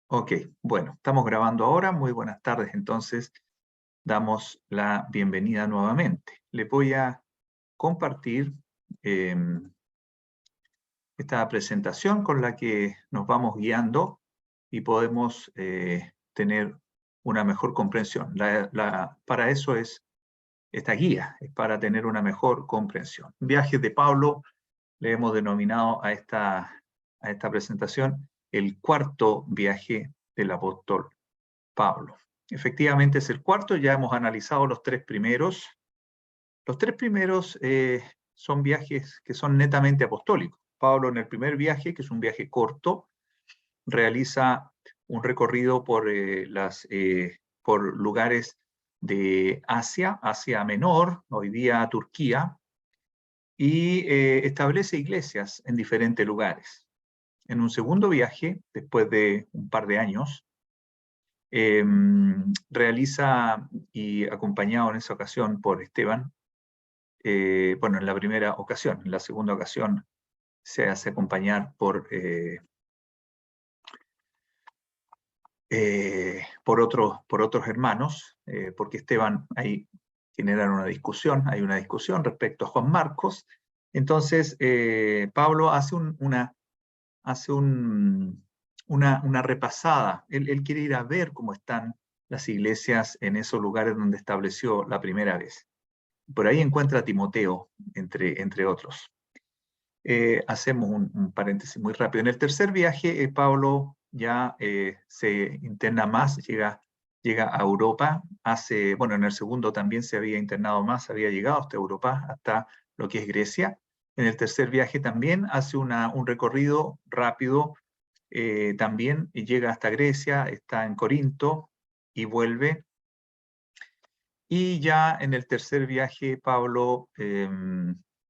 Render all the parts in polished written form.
Ok, bueno, estamos grabando ahora. Muy buenas tardes. Entonces, damos la bienvenida nuevamente. Les voy a compartir esta presentación con la que nos vamos guiando y podemos tener una mejor comprensión. Para eso es esta guía, es para tener una mejor comprensión. Viajes de Pablo, le hemos denominado a esta presentación el cuarto viaje del apóstol Pablo. Efectivamente es el cuarto, ya hemos analizado los tres primeros. Los tres primeros son viajes que son netamente apostólicos. Pablo en el primer viaje, que es un viaje corto, realiza un recorrido por lugares de Asia, Asia Menor, hoy día Turquía, y establece iglesias en diferentes lugares. En un segundo viaje, después de un par de años, realiza, y acompañado en esa ocasión por Esteban, bueno, en la primera ocasión, en la segunda ocasión se hace acompañar por otros hermanos, porque Esteban ahí genera una discusión, hay una discusión respecto a Juan Marcos. Entonces, Pablo hace una repasada. Él quiere ir a ver cómo están las iglesias en esos lugares donde estableció la primera vez. Por ahí encuentra a Timoteo, entre otros. Hacemos un paréntesis muy rápido. En el tercer viaje, Pablo ya se interna más, llega a Europa. Bueno, en el segundo también se había internado más, había llegado hasta Europa, hasta lo que es Grecia. En el tercer viaje también hace un recorrido rápido, también llega hasta Grecia, está en Corinto y vuelve. Y ya en el tercer viaje, Pablo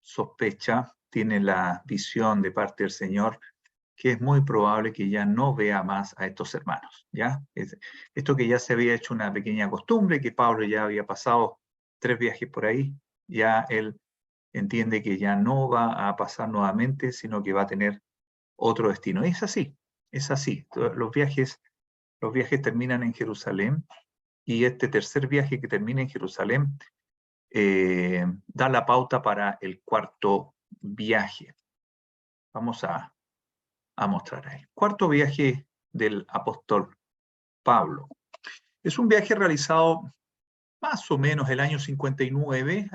sospecha, tiene la visión de parte del Señor, que es muy probable que ya no vea más a estos hermanos. ¿Ya? Esto que ya se había hecho una pequeña costumbre, que Pablo ya había pasado 3 viajes por ahí, ya él entiende que ya no va a pasar nuevamente, sino que va a tener otro destino. Y es así, es así. Los viajes terminan en Jerusalén, y este tercer viaje que termina en Jerusalén da la pauta para el cuarto viaje. Vamos a mostrar ahí. Cuarto viaje del apóstol Pablo. Es un viaje realizado más o menos el año 59,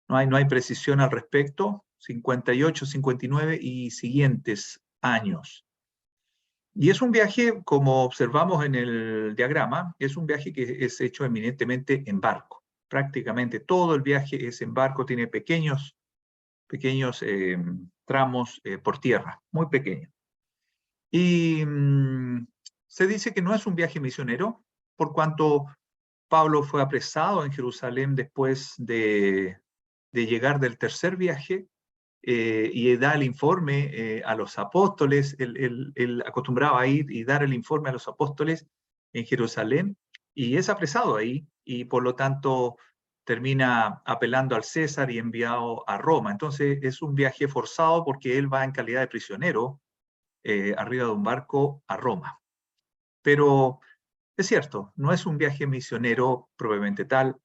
no hay precisión al respecto, 58, 59 y siguientes años. Y es un viaje, como observamos en el diagrama, es un viaje que es hecho eminentemente en barco. Prácticamente todo el viaje es en barco, tiene pequeños tramos por tierra, muy pequeños. Y se dice que no es un viaje misionero, por cuanto Pablo fue apresado en Jerusalén después de llegar del tercer viaje, y da el informe a los apóstoles. Él acostumbraba a ir y dar el informe a los apóstoles en Jerusalén, y es apresado ahí, y por lo tanto termina apelando al César y enviado a Roma. Entonces es un viaje forzado porque él va en calidad de prisionero arriba de un barco a Roma. Pero es cierto, no es un viaje misionero propiamente tal,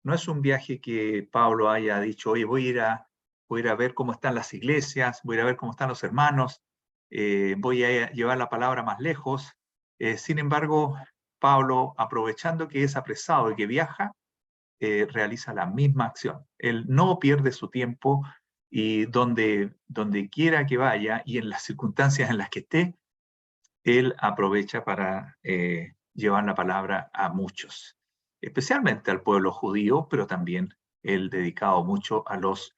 no es un viaje que Pablo haya dicho, oye, voy a ir a ver cómo están las iglesias, voy a ir a ver cómo están los hermanos, voy a llevar la palabra más lejos. Sin embargo, Pablo, aprovechando que es apresado y que viaja, realiza la misma acción. Él no pierde su tiempo, y donde quiera que vaya y en las circunstancias en las que esté, él aprovecha para llevar la palabra a muchos, especialmente al pueblo judío, pero también él dedicado mucho a los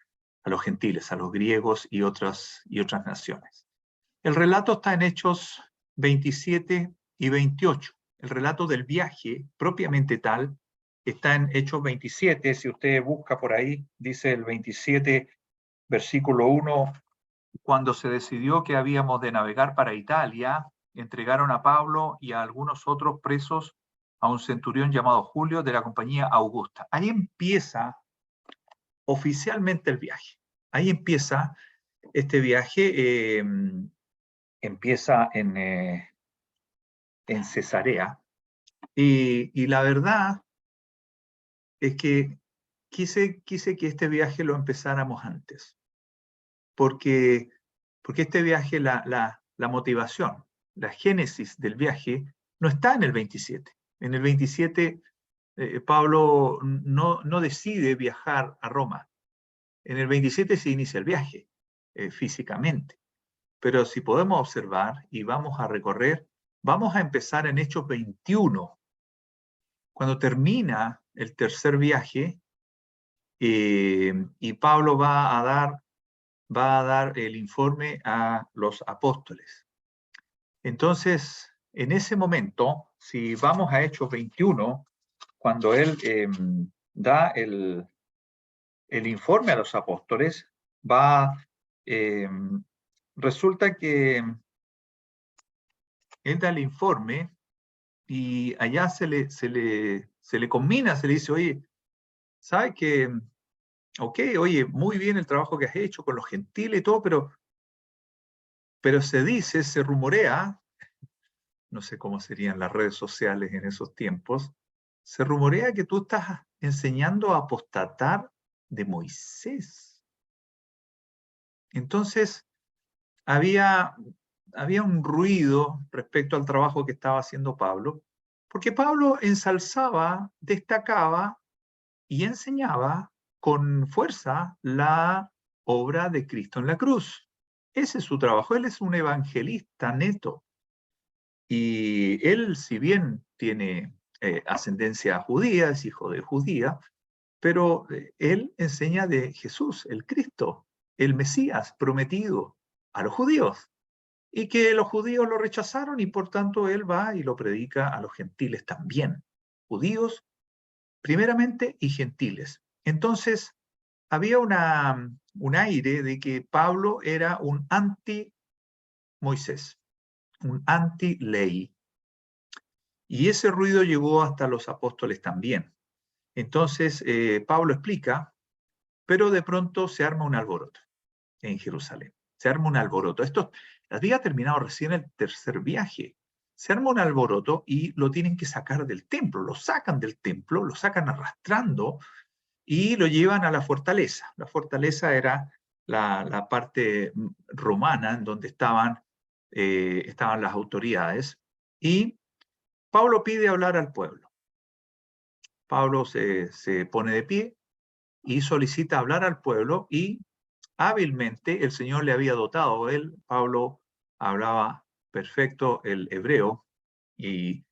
gentiles, a los griegos y otras naciones. El relato está en Hechos 27 y 28. El relato del viaje, propiamente tal, está en Hechos 27. Si usted busca por ahí, dice el 27, versículo 1, cuando se decidió que habíamos de navegar para Italia, entregaron a Pablo y a algunos otros presos a un centurión llamado Julio de la compañía Augusta. Ahí empieza oficialmente el viaje. Ahí empieza este viaje, empieza en Cesarea. Y la verdad es que quise que este viaje lo empezáramos antes, porque este viaje, la motivación, la génesis del viaje, no está en el 27. En el 27, Pablo no decide viajar a Roma. En el 27 se inicia el viaje, físicamente. Pero si podemos observar y vamos a recorrer, vamos a empezar en Hechos 21. Cuando termina el tercer viaje, y Pablo va a dar el informe a los apóstoles. Entonces, en ese momento, si vamos a Hechos 21, cuando él da el informe a los apóstoles, resulta que él da el informe y allá se le combina, se le dice, oye, ¿sabes qué? Ok, oye, muy bien el trabajo que has hecho con los gentiles y todo, pero se dice, se rumorea, no sé cómo serían las redes sociales en esos tiempos, se rumorea que tú estás enseñando a apostatar de Moisés. Entonces, había un ruido respecto al trabajo que estaba haciendo Pablo, porque Pablo ensalzaba, destacaba y enseñaba con fuerza la obra de Cristo en la cruz. Ese es su trabajo. Él es un evangelista neto. Y él, si bien tiene ascendencia judía, es hijo de judía, pero él enseña de Jesús, el Cristo, el Mesías prometido a los judíos. Y que los judíos lo rechazaron y por tanto él va y lo predica a los gentiles también. Judíos primeramente y gentiles. Entonces, había un aire de que Pablo era un anti-Moisés, un anti-ley. Y ese ruido llegó hasta los apóstoles también. Entonces, Pablo explica, pero de pronto se arma un alboroto en Jerusalén. Se arma un alboroto. Esto había terminado recién el tercer viaje. Se arma un alboroto y lo tienen que sacar del templo. Lo sacan del templo, lo sacan arrastrando y lo llevan a la fortaleza. La fortaleza era la parte romana en donde estaban las autoridades. Y Pablo pide hablar al pueblo. Pablo se pone de pie y solicita hablar al pueblo y hábilmente el Señor le había dotado. Pablo, hablaba perfecto el hebreo y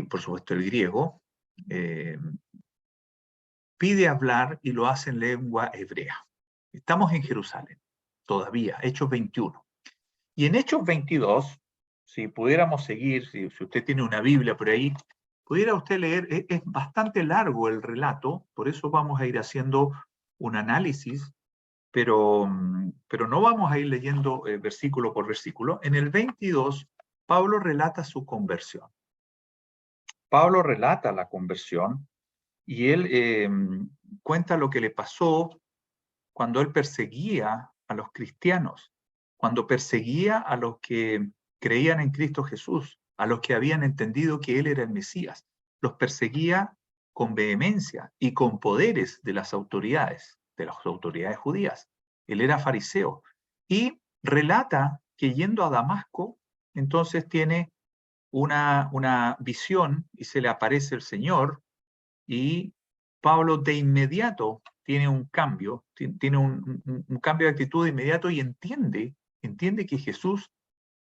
por supuesto el griego. Pide hablar y lo hace en lengua hebrea. Estamos en Jerusalén, todavía, Hechos 21. Y en Hechos 22, si pudiéramos seguir, si usted tiene una Biblia por ahí, pudiera usted leer, es bastante largo el relato, por eso vamos a ir haciendo un análisis, pero no vamos a ir leyendo versículo por versículo. En el 22, Pablo relata su conversión. Pablo relata la conversión y él cuenta lo que le pasó cuando él perseguía a los cristianos, cuando perseguía a los que creían en Cristo Jesús, a los que habían entendido que él era el Mesías. Los perseguía con vehemencia y con poderes de las autoridades judías. Él era fariseo y relata que yendo a Damasco, entonces tiene una visión y se le aparece el Señor y Pablo de inmediato tiene un cambio, tiene un cambio de actitud de inmediato y entiende que Jesús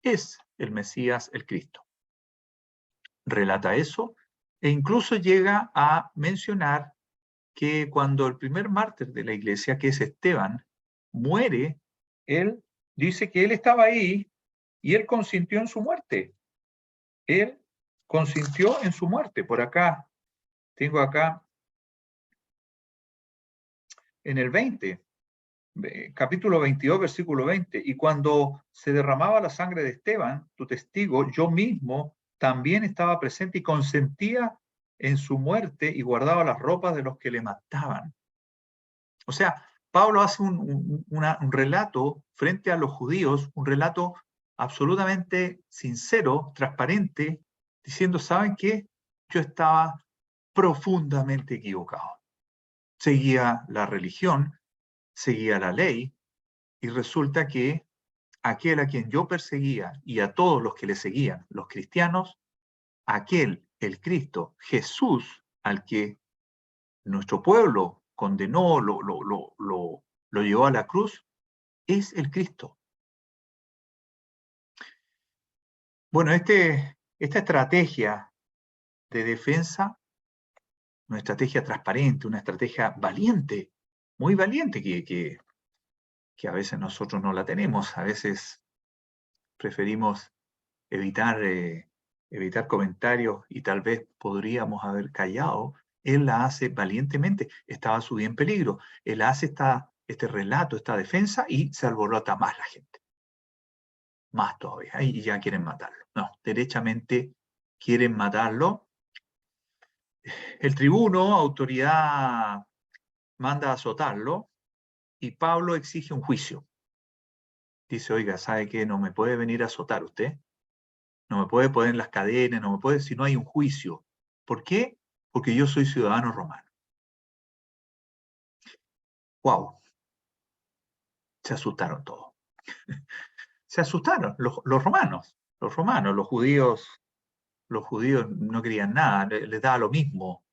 es el Mesías, el Cristo. Relata eso e incluso llega a mencionar que cuando el primer mártir de la iglesia, que es Esteban, muere, él dice que él estaba ahí y él consintió en su muerte. Él consintió en su muerte. Por acá, tengo acá en el 20, capítulo 22, versículo 20, y cuando se derramaba la sangre de Esteban, tu testigo, yo mismo también estaba presente y consentía en su muerte y guardaba las ropas de los que le mataban. O sea, Pablo hace un relato frente a los judíos, un relato absolutamente sincero, transparente, diciendo, ¿saben qué? Yo estaba profundamente equivocado. Seguía la religión, seguía la ley, y resulta que aquel a quien yo perseguía y a todos los que le seguían, los cristianos, aquel, el Cristo, Jesús, al que nuestro pueblo condenó, lo llevó a la cruz, es el Cristo. Bueno, esta estrategia de defensa, una estrategia transparente, una estrategia valiente, muy valiente, que a veces nosotros no la tenemos, a veces preferimos evitar comentarios y tal vez podríamos haber callado. Él la hace valientemente, estaba su vida en peligro. Él hace este relato, esta defensa y se alborota más la gente. Más todavía, y ya quieren matarlo. No, derechamente quieren matarlo. El tribuno, autoridad, manda a azotarlo y Pablo exige un juicio. Dice, oiga, ¿sabe qué? No me puede venir a azotar usted. No me puede poner en las cadenas, no me puede, si no hay un juicio. ¿Por qué? Porque yo soy ciudadano romano. ¡Wow! Se asustaron todos. Se asustaron los romanos, los judíos no querían nada, les daba lo mismo.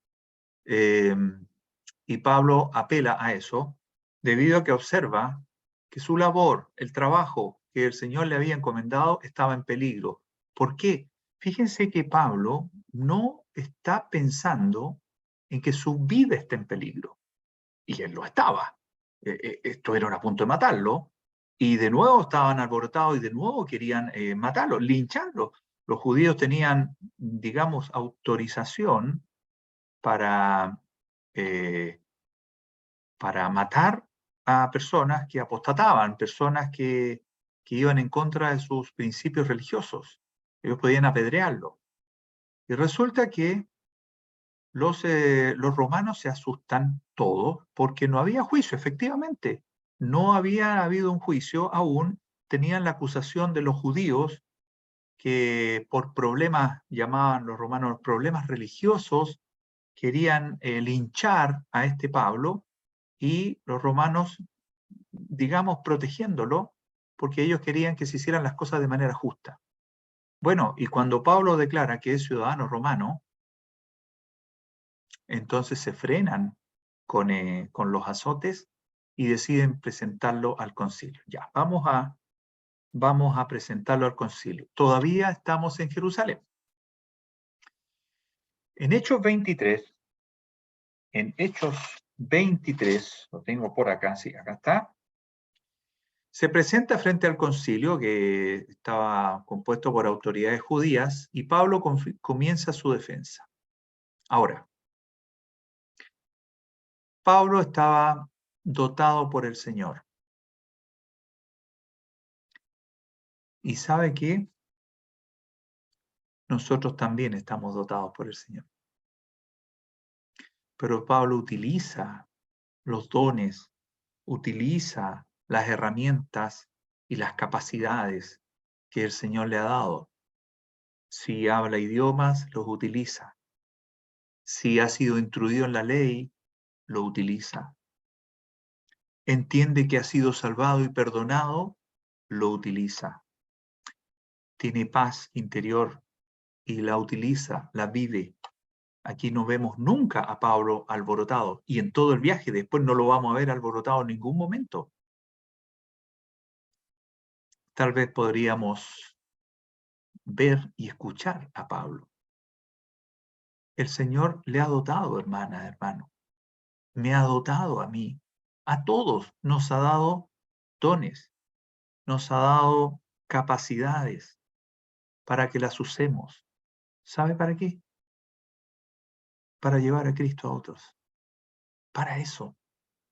Y Pablo apela a eso debido a que observa que su labor, el trabajo que el Señor le había encomendado estaba en peligro. ¿Por qué? Fíjense que Pablo no está pensando en que su vida está en peligro. Y él lo estaba. Estuvieron a punto de matarlo. Y de nuevo estaban alborotados y de nuevo querían matarlo, lincharlo. Los judíos tenían, digamos, autorización para, eh, para matar a personas que apostataban, personas que iban en contra de sus principios religiosos. Ellos podían apedrearlo. Y resulta que los romanos se asustan todos porque no había juicio, efectivamente. No había habido un juicio aún. Tenían la acusación de los judíos que por problemas, llamaban los romanos problemas religiosos, querían linchar a este Pablo y los romanos, digamos, protegiéndolo porque ellos querían que se hicieran las cosas de manera justa. Bueno, y cuando Pablo declara que es ciudadano romano, entonces se frenan con los azotes y deciden presentarlo al concilio. Ya, vamos a presentarlo al concilio. Todavía estamos en Jerusalén. En Hechos 23, lo tengo por acá, sí, acá está. Se presenta frente al concilio que estaba compuesto por autoridades judías y Pablo comienza su defensa. Ahora, Pablo estaba dotado por el Señor. ¿Y sabe qué? Nosotros también estamos dotados por el Señor. Pero Pablo utiliza los dones, utiliza las herramientas y las capacidades que el Señor le ha dado. Si habla idiomas, los utiliza. Si ha sido instruido en la ley, lo utiliza. Entiende que ha sido salvado y perdonado, lo utiliza. Tiene paz interior y la utiliza, la vive. Aquí no vemos nunca a Pablo alborotado y en todo el viaje después no lo vamos a ver alborotado en ningún momento. Tal vez podríamos ver y escuchar a Pablo. El Señor le ha dotado, hermana, hermano. Me ha dotado a mí. A todos nos ha dado dones, nos ha dado capacidades para que las usemos. ¿Sabe para qué? Para llevar a Cristo a otros. Para eso,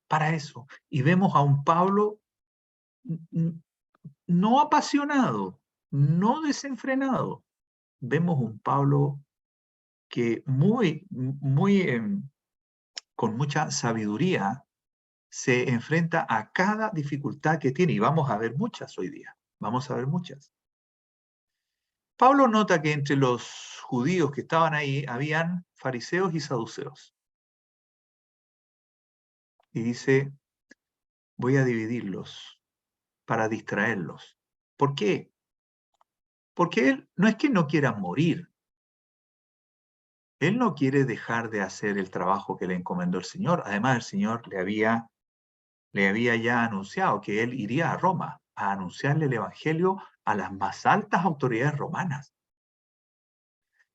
para eso. Y vemos a un Pablo no apasionado, no desenfrenado. Vemos un Pablo que con mucha sabiduría se enfrenta a cada dificultad que tiene. Y vamos a ver muchas hoy día. Vamos a ver muchas. Pablo nota que entre los judíos que estaban ahí habían fariseos y saduceos. Y dice, voy a dividirlos para distraerlos. ¿Por qué? Porque él no es que no quiera morir. Él no quiere dejar de hacer el trabajo que le encomendó el Señor. Además, el Señor le había ya anunciado que él iría a Roma a anunciarle el Evangelio a las más altas autoridades romanas.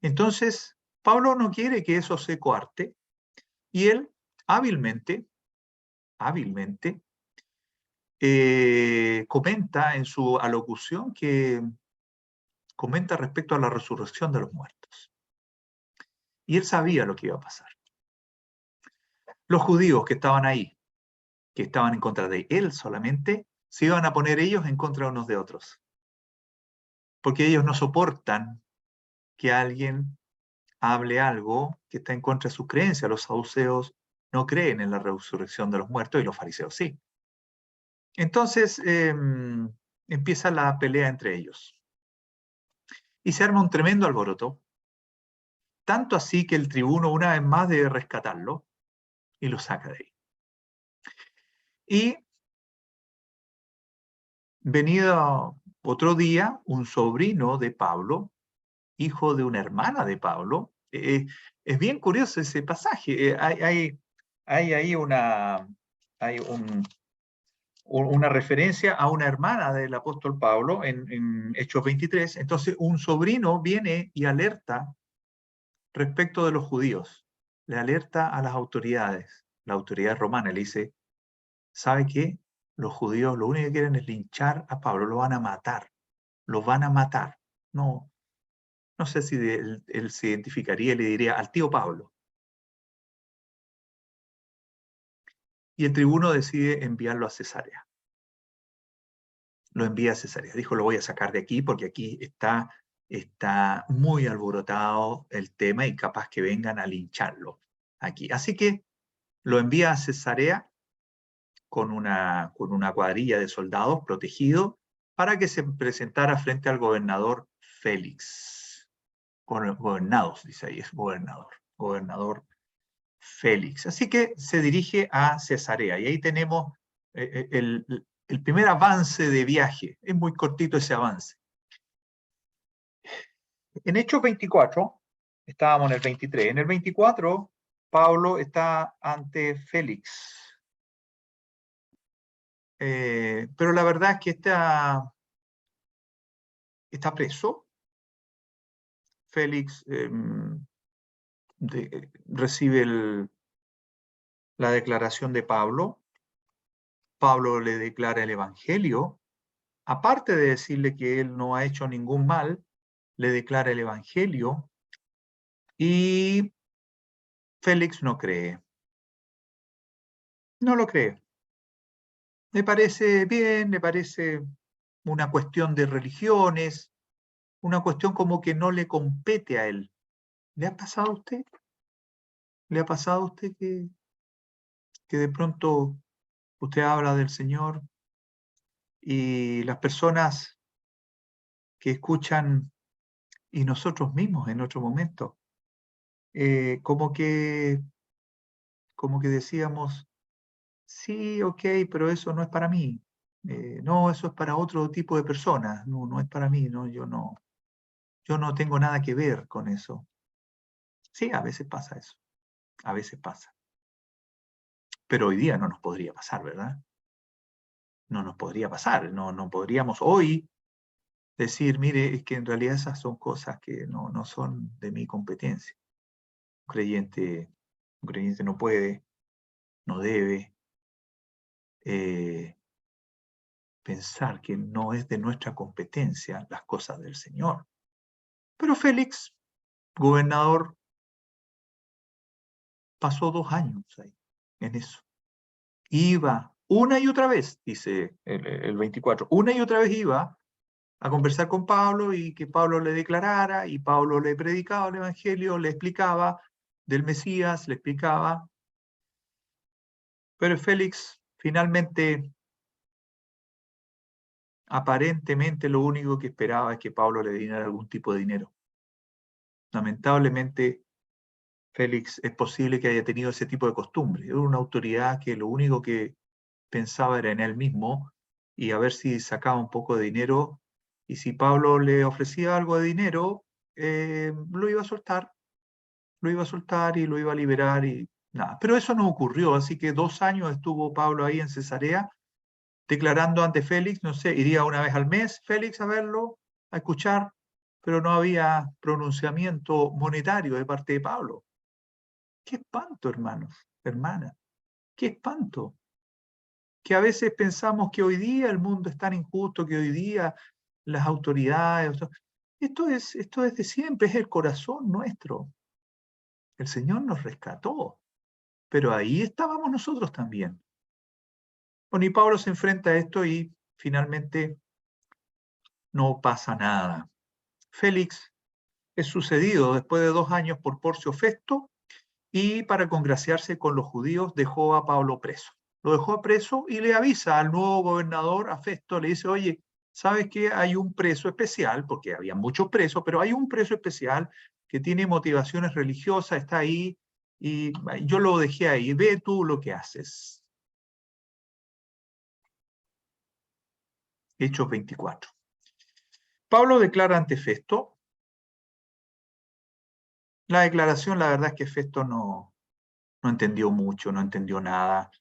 Entonces, Pablo no quiere que eso se coarte y él hábilmente comenta en su alocución que comenta respecto a la resurrección de los muertos. Y él sabía lo que iba a pasar. Los judíos que estaban ahí, que estaban en contra de él solamente, se iban a poner ellos en contra unos de otros. Porque ellos no soportan que alguien hable algo que está en contra de sus creencias. Los saduceos no creen en la resurrección de los muertos y los fariseos sí. Entonces empieza la pelea entre ellos. Y se arma un tremendo alboroto, tanto así que el tribuno una vez más debe rescatarlo y lo saca de ahí. Y venido otro día, un sobrino de Pablo, hijo de una hermana de Pablo, es bien curioso ese pasaje. Hay ahí una referencia a una hermana del apóstol Pablo en Hechos 23. Entonces, un sobrino viene y alerta respecto de los judíos, le alerta a las autoridades, la autoridad romana, le dice, ¿sabe qué? Los judíos lo único que quieren es linchar a Pablo, lo van a matar, lo van a matar. No sé si él se identificaría y le diría al tío Pablo. Y el tribuno decide enviarlo a Cesarea. Lo envía a Cesarea. Dijo, lo voy a sacar de aquí porque aquí está muy alborotado el tema y capaz que vengan a lincharlo aquí. Así que lo envía a Cesarea con una cuadrilla de soldados protegido para que se presentara frente al gobernador Félix. Gobernados, dice ahí, es gobernador Félix. Así que se dirige a Cesarea y ahí tenemos el primer avance de viaje. Es muy cortito ese avance. En Hechos 24, estábamos en el 23, en el 24 Pablo está ante Félix. Pero la verdad es que está preso. Félix recibe la declaración de Pablo. Pablo le declara el Evangelio. Aparte de decirle que él no ha hecho ningún mal, le declara el Evangelio y Félix no cree. No lo cree. Le parece bien, le parece una cuestión de religiones, una cuestión como que no le compete a él. ¿Le ha pasado a usted? ¿Le ha pasado a usted que de pronto usted habla del Señor y las personas que escuchan y nosotros mismos en otro momento, como que decíamos, sí, ok, pero eso no es para mí. No, eso es para otro tipo de personas. No, no es para mí. No, yo no tengo nada que ver con eso. Sí, a veces pasa eso. A veces pasa. Pero hoy día no nos podría pasar, ¿verdad? No nos podría pasar. No podríamos hoy decir, mire, es que en realidad esas son cosas que no son de mi competencia. Un creyente no puede, no debe pensar que no es de nuestra competencia las cosas del Señor. Pero Félix, gobernador, pasó 2 años ahí, en eso. Iba una y otra vez, dice el 24, una y otra vez iba a conversar con Pablo y que Pablo le declarara y Pablo le predicaba el Evangelio, le explicaba del Mesías, le explicaba. Pero Félix finalmente aparentemente lo único que esperaba es que Pablo le diera algún tipo de dinero. Lamentablemente, Félix es posible que haya tenido ese tipo de costumbre. Era una autoridad que lo único que pensaba era en él mismo y a ver si sacaba un poco de dinero. Y si Pablo le ofrecía algo de dinero, lo iba a soltar. Lo iba a soltar y lo iba a liberar y nada. Pero eso no ocurrió, así que 2 años estuvo Pablo ahí en Cesarea declarando ante Félix, no sé, iría una vez al mes Félix a verlo, a escuchar, pero no había pronunciamiento monetario de parte de Pablo. Qué espanto, hermanos, hermanas, qué espanto. Que a veces pensamos que hoy día el mundo es tan injusto, que hoy día las autoridades, esto es de siempre, es el corazón nuestro. El Señor nos rescató, pero ahí estábamos nosotros también. Bueno, y Pablo se enfrenta a esto y finalmente no pasa nada. Félix es sucedido después de 2 años por Porcio Festo y para congraciarse con los judíos dejó a Pablo preso. Lo dejó preso y le avisa al nuevo gobernador, a Festo, le dice, oye, ¿sabes qué? Hay un preso especial, porque había muchos presos, pero hay un preso especial que tiene motivaciones religiosas, está ahí y yo lo dejé ahí, ve tú lo que haces. Hechos 24. Pablo declara ante Festo. La declaración, la verdad es que Festo no entendió mucho, no entendió nada,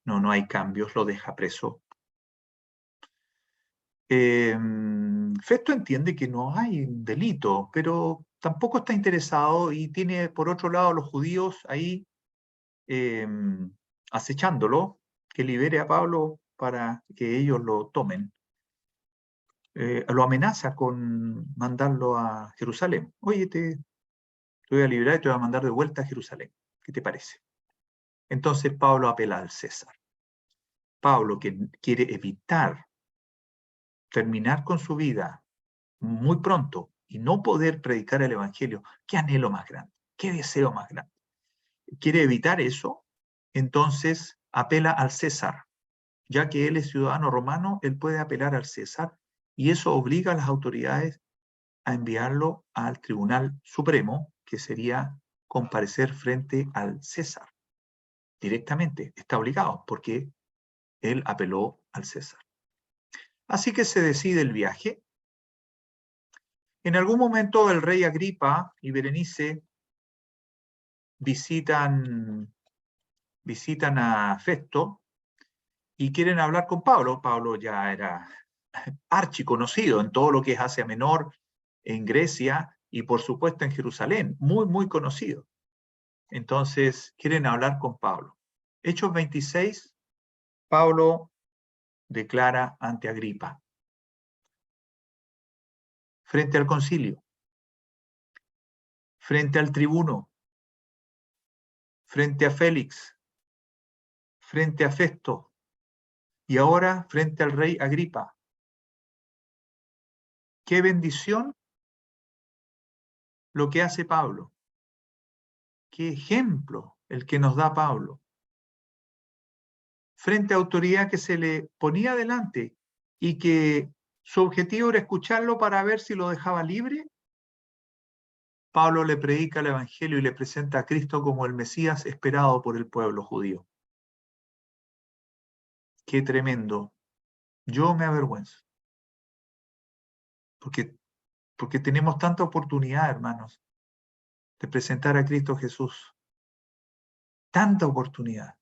no hay cambios, lo deja preso. Festo entiende que no hay delito, pero tampoco está interesado y tiene por otro lado los judíos ahí acechándolo, que libere a Pablo para que ellos lo tomen. Lo amenaza con mandarlo a Jerusalén. Oye, te voy a liberar y te voy a mandar de vuelta a Jerusalén. ¿Qué te parece? Entonces Pablo apela al César. Pablo, que quiere evitar terminar con su vida muy pronto y no poder predicar el Evangelio, qué anhelo más grande, qué deseo más grande. Quiere evitar eso, entonces apela al César. Ya que él es ciudadano romano, él puede apelar al César y eso obliga a las autoridades a enviarlo al Tribunal Supremo, que sería comparecer frente al César. Directamente, está obligado porque él apeló al César. Así que se decide el viaje. En algún momento el rey Agripa y Berenice visitan a Festo y quieren hablar con Pablo. Pablo ya era archiconocido en todo lo que es Asia Menor, en Grecia y por supuesto en Jerusalén, muy, muy conocido. Entonces quieren hablar con Pablo. Hechos 26, Pablo declara ante Agripa, frente al concilio, frente al tribuno, frente a Félix, frente a Festo y ahora frente al rey Agripa. Qué bendición lo que hace Pablo. Qué ejemplo el que nos da Pablo. Frente a autoridad que se le ponía delante y que su objetivo era escucharlo para ver si lo dejaba libre, Pablo le predica el Evangelio y le presenta a Cristo como el Mesías esperado por el pueblo judío. Qué tremendo. Yo me avergüenzo. Porque tenemos tanta oportunidad, hermanos, de presentar a Cristo Jesús. Tanta oportunidad.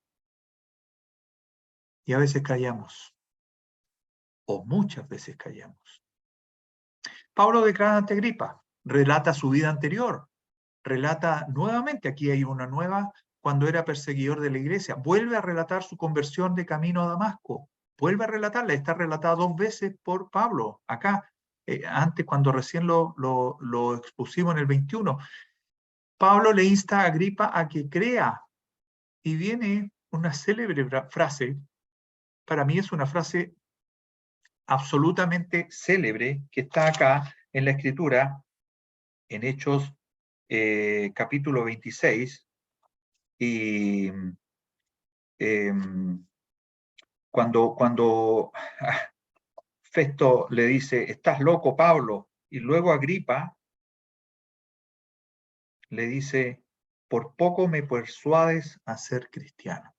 Y a veces callamos. O muchas veces callamos. Pablo declara ante Agripa, relata su vida anterior, relata nuevamente, aquí hay una nueva, cuando era perseguidor de la iglesia, vuelve a relatar su conversión de camino a Damasco, vuelve a relatarla, está relatada 2 veces por Pablo, acá, antes cuando recién lo expusimos en el 21. Pablo le insta a Agripa a que crea, y viene una célebre frase, para mí es una frase absolutamente célebre, que está acá en la Escritura, en Hechos capítulo 26, y cuando Festo le dice, estás loco, Pablo. Y luego Agripa le dice, por poco me persuades a ser cristiano.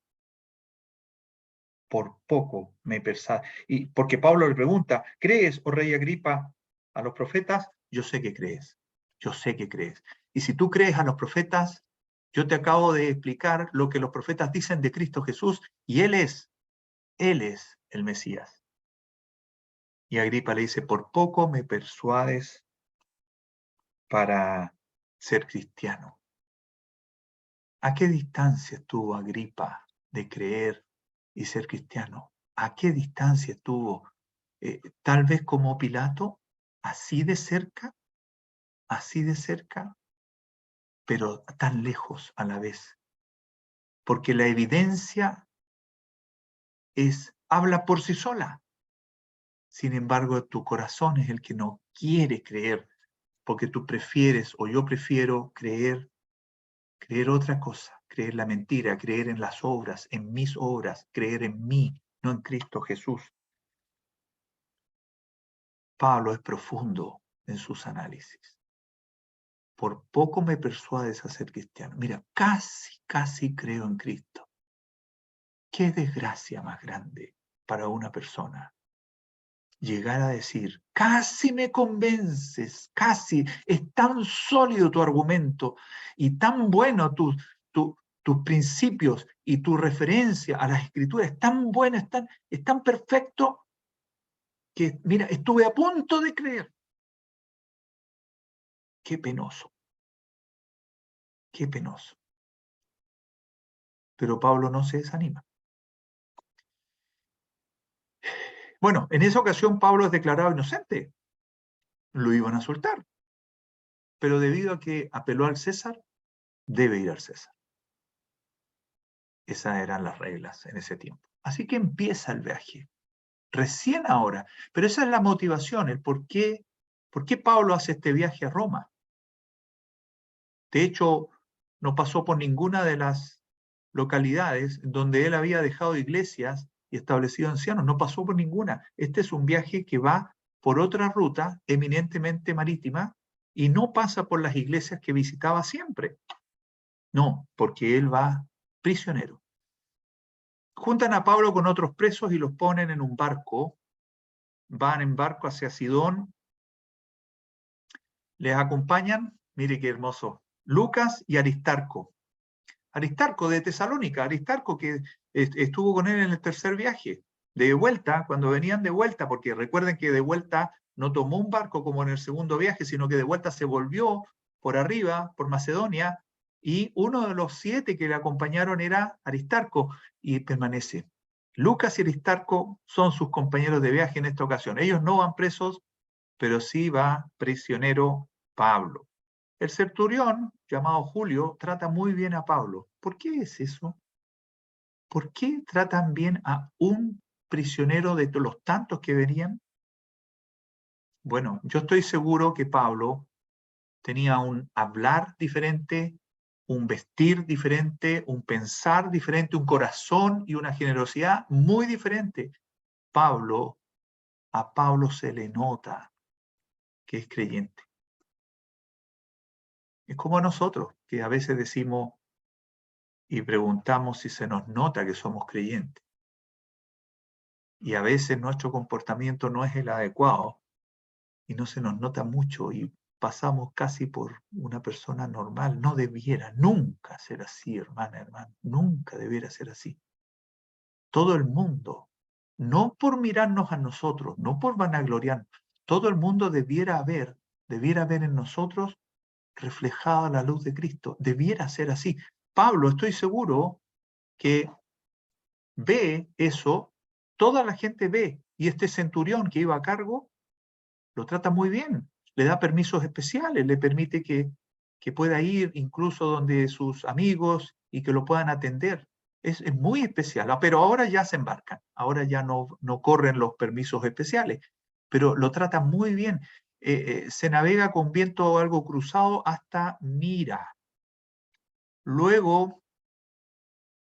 Por poco me persuades. Y porque Pablo le pregunta, ¿crees, oh rey Agripa, a los profetas? Yo sé que crees. Yo sé que crees. Y si tú crees a los profetas, yo te acabo de explicar lo que los profetas dicen de Cristo Jesús, y Él es el Mesías. Y Agripa le dice, por poco me persuades para ser cristiano. ¿A qué distancia estuvo Agripa de creer y ser cristiano? ¿A qué distancia estuvo? Tal vez como Pilato, así de cerca, pero tan lejos a la vez. Porque la evidencia habla por sí sola. Sin embargo, tu corazón es el que no quiere creer, porque tú prefieres, o yo prefiero creer otra cosa, creer la mentira, creer en las obras, en mis obras, creer en mí, no en Cristo Jesús. Pablo es profundo en sus análisis. Por poco me persuades a ser cristiano. Mira, casi creo en Cristo. Qué desgracia más grande para una persona llegar a decir, casi me convences, casi, es tan sólido tu argumento y tan bueno tus principios y tu referencia a las escrituras, es tan buena, es tan perfecto, que, mira, estuve a punto de creer. Qué penoso. Qué penoso. Pero Pablo no se desanima. Bueno, en esa ocasión Pablo es declarado inocente. Lo iban a soltar. Pero debido a que apeló al César, debe ir al César. Esas eran las reglas en ese tiempo. Así que empieza el viaje. Recién ahora. Pero esa es la motivación, el por qué Pablo hace este viaje a Roma. De hecho, no pasó por ninguna de las localidades donde él había dejado iglesias y establecido ancianos. No pasó por ninguna. Este es un viaje que va por otra ruta eminentemente marítima y no pasa por las iglesias que visitaba siempre. No, porque él va prisionero. Juntan a Pablo con otros presos y los ponen en un barco. Van en barco hacia Sidón. Les acompañan, mire qué hermoso, Lucas y Aristarco. Aristarco de Tesalónica, Aristarco que estuvo con él en el tercer viaje. De vuelta, cuando venían de vuelta, porque recuerden que de vuelta no tomó un barco como en el segundo viaje, sino que de vuelta se volvió por arriba, por Macedonia, y uno de los 7 que le acompañaron era Aristarco, y permanece. Lucas y Aristarco son sus compañeros de viaje en esta ocasión. Ellos no van presos, pero sí va prisionero Pablo. El centurión, llamado Julio, trata muy bien a Pablo. ¿Por qué es eso? ¿Por qué tratan bien a un prisionero de los tantos que venían? Bueno, yo estoy seguro que Pablo tenía un hablar diferente, un vestir diferente, un pensar diferente, un corazón y una generosidad muy diferente. A Pablo se le nota que es creyente. Es como a nosotros, que a veces decimos y preguntamos si se nos nota que somos creyentes. Y a veces nuestro comportamiento no es el adecuado y no se nos nota mucho y pasamos casi por una persona normal. No debiera nunca ser así, hermano, nunca debiera ser así. Todo el mundo, no por mirarnos a nosotros, no por vanagloriarnos, todo el mundo debiera ver en nosotros reflejada la luz de Cristo. Debiera ser así. Pablo, estoy seguro que ve eso, toda la gente ve, y este centurión que iba a cargo lo trata muy bien, le da permisos especiales, le permite que pueda ir incluso donde sus amigos y que lo puedan atender. Es muy especial, pero ahora ya se embarcan, ahora ya no corren los permisos especiales, pero lo tratan muy bien. Se navega con viento algo cruzado hasta Mira. Luego,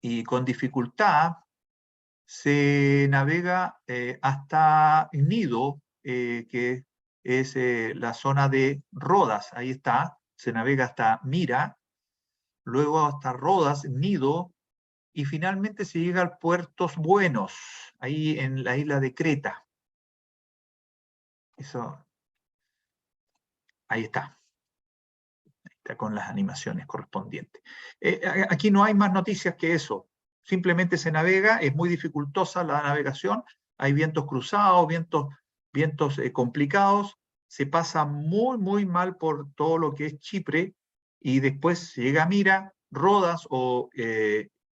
y con dificultad, se navega hasta Gnido, que es la zona de Rodas, ahí está, se navega hasta Mira, luego hasta Rodas, Gnido, y finalmente se llega a Puertos Buenos, ahí en la isla de Creta. Eso, ahí está con las animaciones correspondientes. Aquí no hay más noticias que eso. Simplemente se navega, es muy dificultosa la navegación, hay vientos cruzados, vientos complicados, se pasa muy mal por todo lo que es Chipre y después se llega a Mira, Rodas o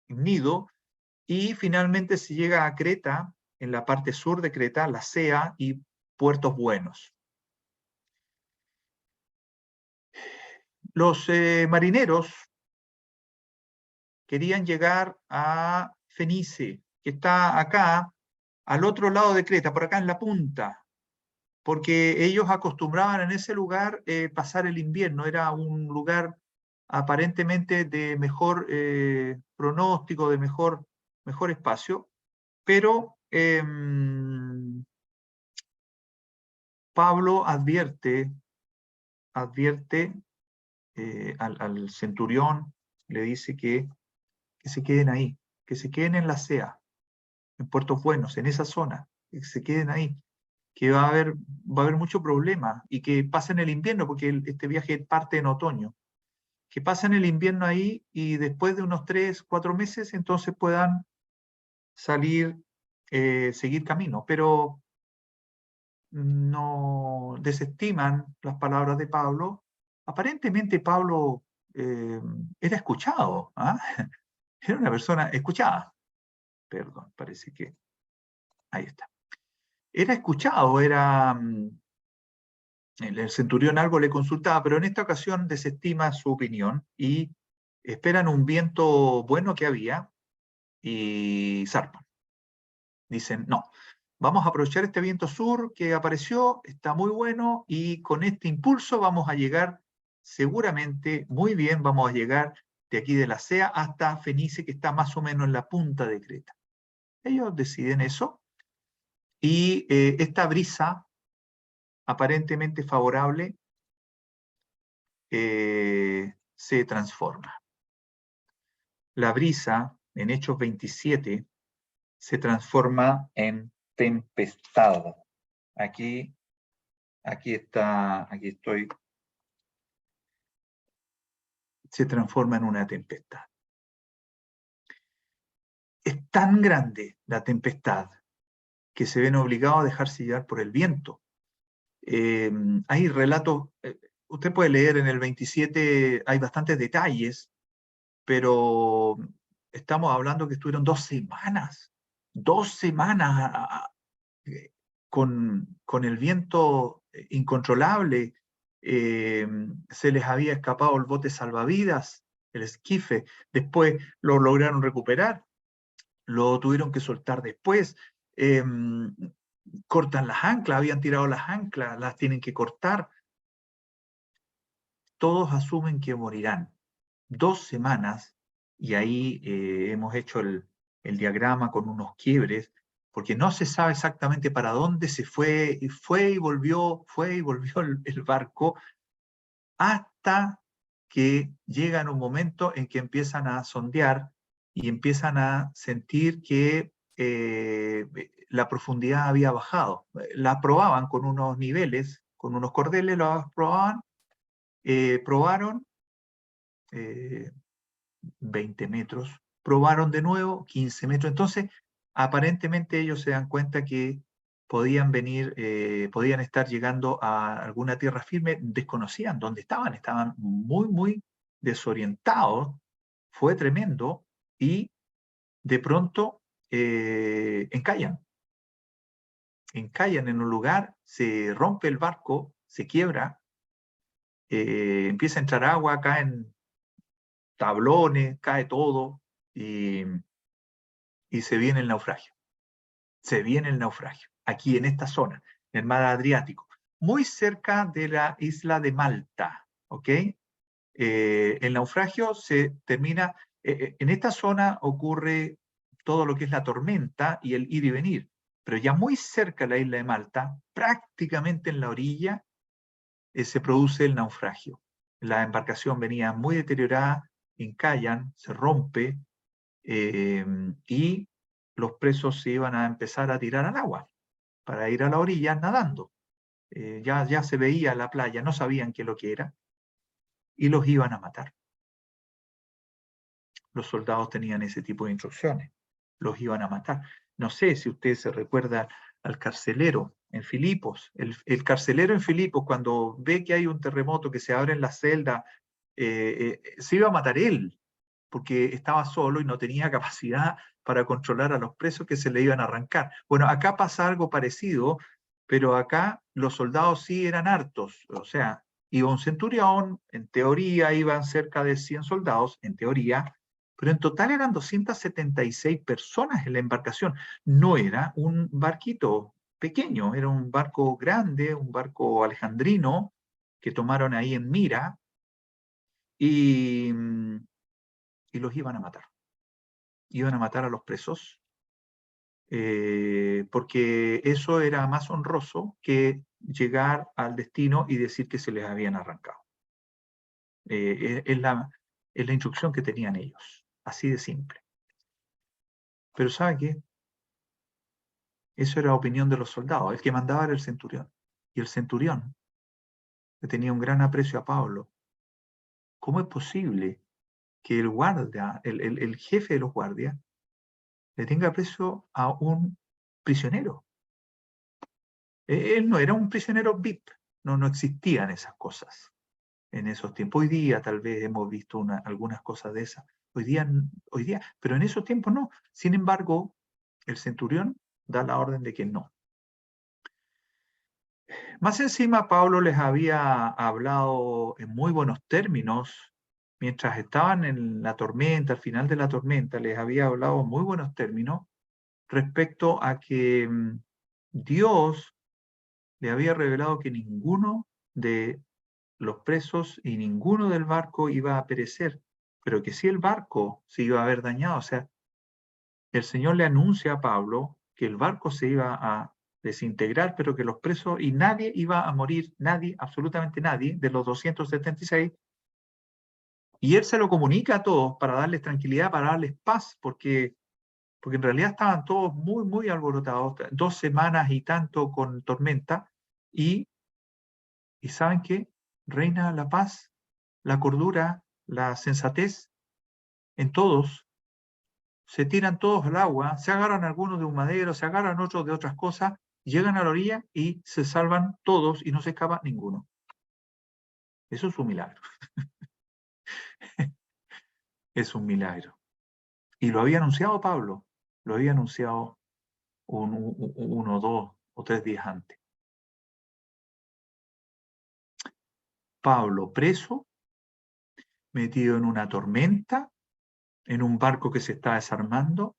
Gnido y finalmente se llega a Creta, en la parte sur de Creta, la Cea y Puertos Buenos. Los marineros querían llegar a Fenice, que está acá, al otro lado de Creta, por acá en la punta, porque ellos acostumbraban en ese lugar pasar el invierno, era un lugar aparentemente de mejor pronóstico, de mejor espacio, pero Pablo advierte al centurión, le dice que se queden ahí, que se queden en la Cea, en Puertos Buenos, en esa zona, que se queden ahí, que va a haber mucho problema y que pasen el invierno, porque este viaje parte en otoño, que pasen el invierno ahí y después de unos 3, 4 meses entonces puedan salir, seguir camino, pero no desestiman las palabras de Pablo. Aparentemente Pablo era escuchado, ¿ah? Era una persona escuchada. Perdón, parece que ahí está. Era escuchado, el centurión algo le consultaba, pero en esta ocasión desestima su opinión y esperan un viento bueno que había y zarpan. Dicen, no, vamos a aprovechar este viento sur que apareció, está muy bueno y con este impulso vamos a llegar seguramente muy bien, vamos a llegar de aquí de la Cea hasta Fenice, que está más o menos en la punta de Creta. Ellos deciden eso y esta brisa aparentemente favorable se transforma. La brisa, en Hechos 27, se transforma en tempestad. Aquí estoy. Se transforma en una tempestad. Es tan grande la tempestad que se ven obligados a dejarse llevar por el viento. Hay relatos, usted puede leer en el 27, hay bastantes detalles, pero estamos hablando que estuvieron 2 semanas con el viento incontrolable, se les había escapado el bote salvavidas, el esquife, después lo lograron recuperar, lo tuvieron que soltar después, cortan las anclas, habían tirado las anclas, las tienen que cortar. Todos asumen que morirán. 2 semanas, y ahí hemos hecho el diagrama con unos quiebres, porque no se sabe exactamente para dónde se fue y volvió el barco, hasta que llega en un momento en que empiezan a sondear y empiezan a sentir que la profundidad había bajado. La probaban con unos niveles, con unos cordeles, la probaban, probaron 20 metros, probaron de nuevo 15 metros. Entonces, aparentemente ellos se dan cuenta que podían venir, podían estar llegando a alguna tierra firme, desconocían dónde estaban muy desorientados, fue tremendo y de pronto encallan en un lugar, se rompe el barco, se quiebra, empieza a entrar agua, caen tablones, cae todo y se viene el naufragio. Se viene el naufragio, aquí en esta zona, en el mar Adriático, muy cerca de la isla de Malta, ¿ok? El naufragio se termina, en esta zona ocurre todo lo que es la tormenta y el ir y venir. Pero ya muy cerca de la isla de Malta, prácticamente en la orilla, se produce el naufragio. La embarcación venía muy deteriorada, encallan, se rompe, y los presos se iban a empezar a tirar al agua para ir a la orilla nadando. Ya se veía la playa, no sabían qué lo que era, y los iban a matar. Los soldados tenían ese tipo de instrucciones, los iban a matar. No sé si usted se recuerda al carcelero en Filipos. El carcelero en Filipos, cuando ve que hay un terremoto, que se abre en la celda, se iba a matar él, porque estaba solo y no tenía capacidad para controlar a los presos que se le iban a arrancar. Bueno, acá pasa algo parecido, pero acá los soldados sí eran hartos, o sea, iba un centurión, en teoría iban cerca de 100 soldados, en teoría, pero en total eran 276 personas en la embarcación. No era un barquito pequeño, era un barco grande, un barco alejandrino que tomaron ahí en mira y los iban a matar. Iban a matar a los presos, porque eso era más honroso que llegar al destino y decir que se les habían arrancado. Es la instrucción que tenían ellos, así de simple. Pero ¿sabe qué? Eso era opinión de los soldados. El que mandaba era el centurión. Y el centurión, que tenía un gran aprecio a Pablo, ¿cómo es posible que el guardia, el jefe de los guardias, le tenga aprecio a un prisionero? Él no era un prisionero VIP, no existían esas cosas en esos tiempos. Hoy día tal vez hemos visto algunas cosas de esas, hoy día, pero en esos tiempos no. Sin embargo, el centurión da la orden de que no. Más encima, Pablo les había hablado en muy buenos términos, mientras estaban en la tormenta, al final de la tormenta, les había hablado en muy buenos términos respecto a que Dios le había revelado que ninguno de los presos y ninguno del barco iba a perecer, pero que si el barco se iba a ver dañado. O sea, el Señor le anuncia a Pablo que el barco se iba a desintegrar, pero que los presos y nadie iba a morir, nadie, absolutamente nadie, de los 276. Y él se lo comunica a todos para darles tranquilidad, para darles paz, porque en realidad estaban todos muy, muy alborotados, 2 semanas y tanto con tormenta, y ¿saben qué? Reina la paz, la cordura, la sensatez en todos. Se tiran todos al agua, se agarran algunos de un madero, se agarran otros de otras cosas, llegan a la orilla y se salvan todos y no se escapa ninguno. Eso es un milagro. Es un milagro. Y lo había anunciado Pablo, lo había anunciado 1, 2 o 3 días antes. Pablo preso, metido en una tormenta, en un barco que se está desarmando,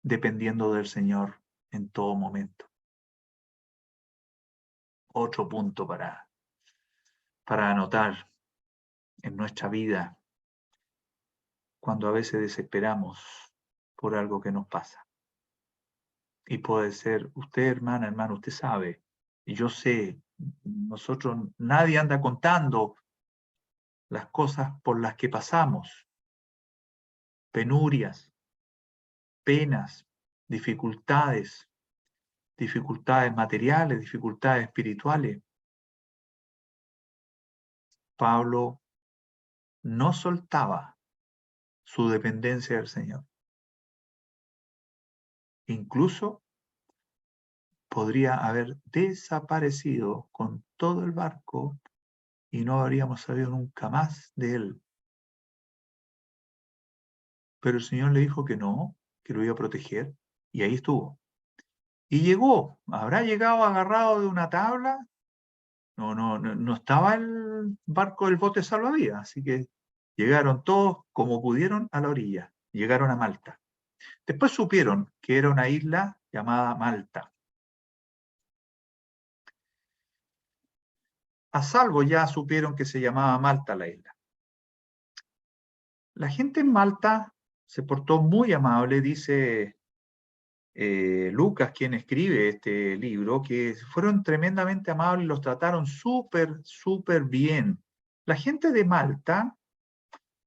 dependiendo del Señor en todo momento. Otro punto para anotar en nuestra vida cuando a veces desesperamos por algo que nos pasa. Y puede ser, usted hermano, usted sabe, y yo sé, nosotros, nadie anda contando las cosas por las que pasamos, penurias, penas, dificultades materiales, dificultades espirituales. Pablo no soltaba su dependencia del Señor. Incluso podría haber desaparecido con todo el barco y no habríamos sabido nunca más de él. Pero el Señor le dijo que no, que lo iba a proteger, y ahí estuvo. Y llegó, ¿habrá llegado agarrado de una tabla? No estaba el barco del bote salvavidas, así que llegaron todos como pudieron a la orilla, llegaron a Malta. Después supieron que era una isla llamada Malta. A salvo ya supieron que se llamaba Malta la isla. La gente en Malta se portó muy amable, dice Lucas, quien escribe este libro, que fueron tremendamente amables, los trataron súper bien. La gente de Malta,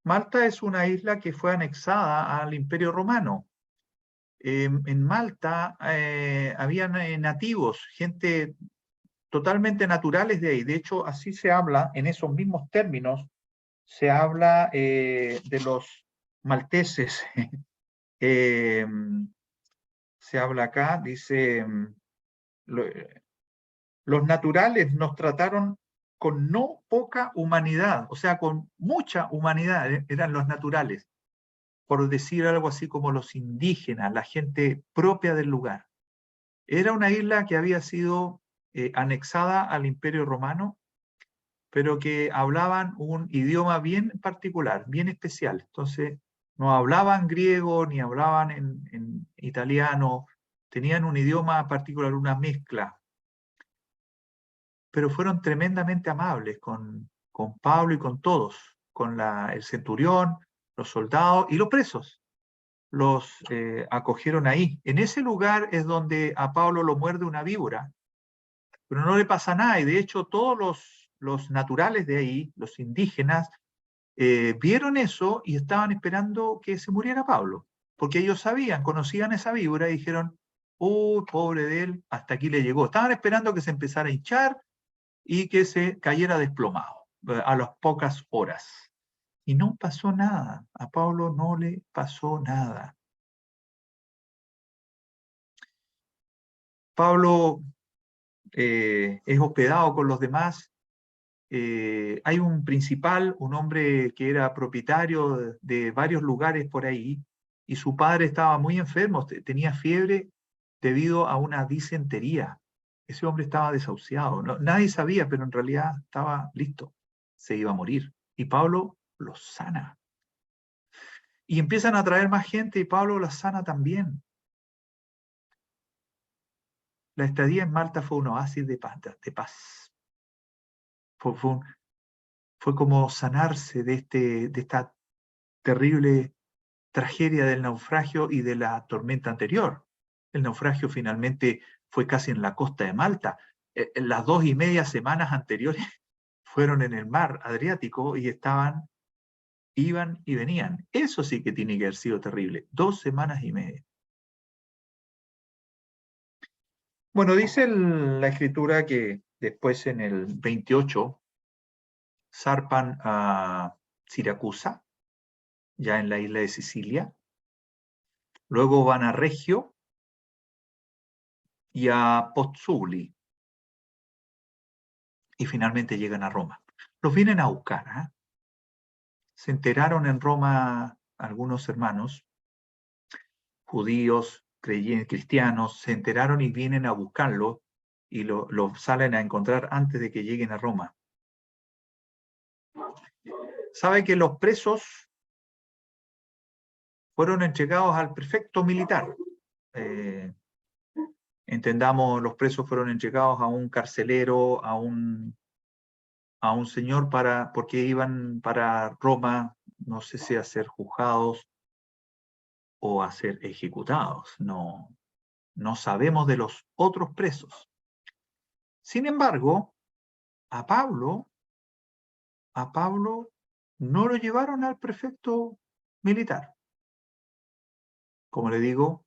Malta es una isla que fue anexada al Imperio Romano. En Malta habían nativos, gente totalmente naturales de ahí. De hecho, así se habla, en esos mismos términos, se habla de los malteses. Eh, se habla acá, dice, lo, los naturales nos trataron con no poca humanidad, o sea, con mucha humanidad, eran los naturales, por decir algo así como los indígenas, la gente propia del lugar. Era una isla que había sido anexada al Imperio Romano, pero que hablaban un idioma bien particular, bien especial. Entonces, no hablaban griego ni hablaban en italiano, tenían un idioma particular, una mezcla, pero fueron tremendamente amables con Pablo y con todos, con el centurión, los soldados y los presos. Los acogieron ahí. En ese lugar es donde a Pablo lo muerde una víbora, pero no le pasa nada. Y de hecho todos los naturales de ahí, los indígenas, vieron eso y estaban esperando que se muriera Pablo, porque ellos sabían, conocían esa víbora y dijeron, uy, pobre de él, hasta aquí le llegó. Estaban esperando que se empezara a hinchar y que se cayera desplomado a las pocas horas. Y no pasó nada, a Pablo no le pasó nada. Pablo es hospedado con los demás. Hay un principal, un hombre que era propietario de varios lugares por ahí, y su padre estaba muy enfermo, tenía fiebre debido a una disentería. Ese hombre estaba desahuciado. Nadie sabía, pero en realidad estaba listo. Se iba a morir. Y Pablo lo sana. Y empiezan a traer más gente y Pablo la sana también. La estadía en Malta fue un oasis de paz. Fue, fue, fue como sanarse de esta terrible tragedia del naufragio y de la tormenta anterior. El naufragio finalmente fue casi en la costa de Malta. En las 2,5 semanas anteriores fueron en el mar Adriático y iban y venían. Eso sí que tiene que haber sido terrible. 2,5 semanas. Bueno, dice la escritura que después en el 28 zarpan a Siracusa, ya en la isla de Sicilia. Luego van a Regio y a Pozzuoli. Y finalmente llegan a Roma. Los vienen a buscar. ¿Eh? Se enteraron en Roma algunos hermanos, judíos, creyentes, cristianos, se enteraron y vienen a buscarlo y lo salen a encontrar antes de que lleguen a Roma. Sabe que los presos fueron entregados al prefecto militar. Entendamos, los presos fueron entregados a un carcelero, a un señor porque iban para Roma, no sé si a ser juzgados o a ser ejecutados. No sabemos de los otros presos. Sin embargo, a Pablo no lo llevaron al prefecto militar. Como le digo,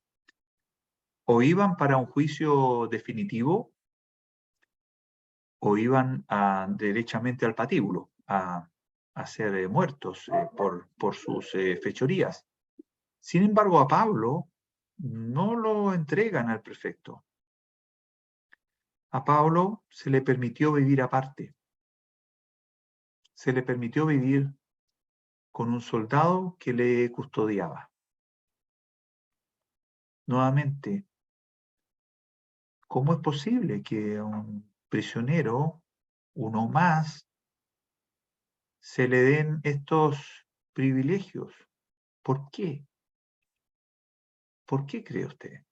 o iban para un juicio definitivo o iban derechamente al patíbulo, a ser muertos por sus fechorías. Sin embargo, a Pablo no lo entregan al prefecto. A Pablo se le permitió vivir aparte. Se le permitió vivir con un soldado que le custodiaba. Nuevamente, ¿cómo es posible que a un prisionero, uno más, se le den estos privilegios? ¿Por qué? ¿Por qué cree usted?